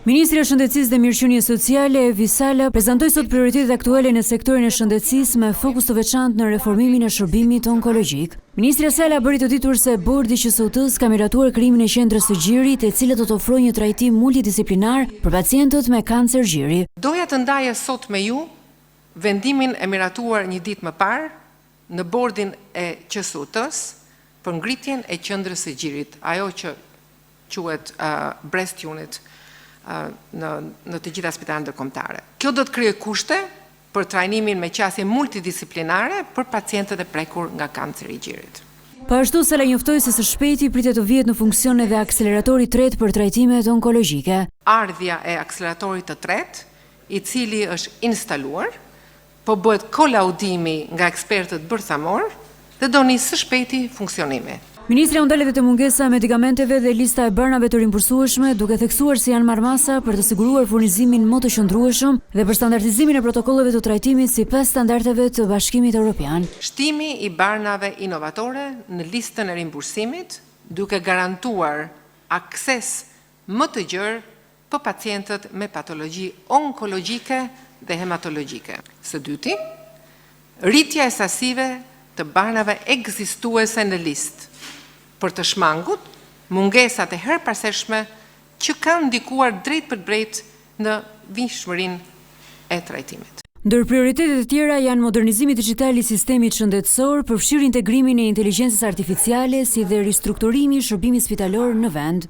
Ministri i Shëndetësisë dhe Mirëqenies Sociale, Evi Sala, prezantoi sot prioritetet aktuale në sektorin e shëndetësisë me fokus të veçantë në reformimin e shërbimit onkologjik. Ministri Sala bëri të ditur se bordi i QSOT-s ka miratuar krijimin e qendrës së gjirit, e cila do të ofrojë një trajtim multidisiplinar për pacientët me kancer gjiri. Doja të ndaja sot me ju vendimin e miratuar një ditë më parë në bordin e QSOT-s për ngritjen e qendrës së gjirit, ajo që quhet breast unit në të gjitha spitalet ndërkombëtare. Kjo do të krijojë kushte për trajnimin me qasje multidisiplinare për pacientët e prekur nga kanceri i gjirit. Po ashtu Sala njoftoi se së shpejti pritet të vihet në funksion edhe akseleratori 3 për trajtimet onkologjike. Ardhja e akseleratorit të tretë, i cili është instaluar, po bëhet kolaudimi nga ekspertët bërthamor dhe do nisë së shpejti funksionimi. Ministri u ndal edhe te mungesa e medikamenteve dhe lista e bërnave të rimbursueshme, duke theksuar se janë marrëmasa për të siguruar furnizimin më të qëndrueshëm dhe për standardizimin e protokolleve të trajtimit sipas standardeve të Bashkimit Evropian. Shtimi i barnave inovatore në listën e rimbursimit, duke garantuar akses më të gjerë për pacientët me patologji onkologjike dhe hematologjike. Së dyti, rritja e sasive të barnave ekzistuese në listë për të shmangut mungesat e herpaseshme që kanë ndikuar drejt për drejt në vijshmërinë e trajtimit. Ndër prioritetet e tjera janë modernizimi digital i sistemit shëndetësor, përfshirë integrimin e inteligjencës artificiale si dhe ristrukturimi i shërbimit spitalor në vend.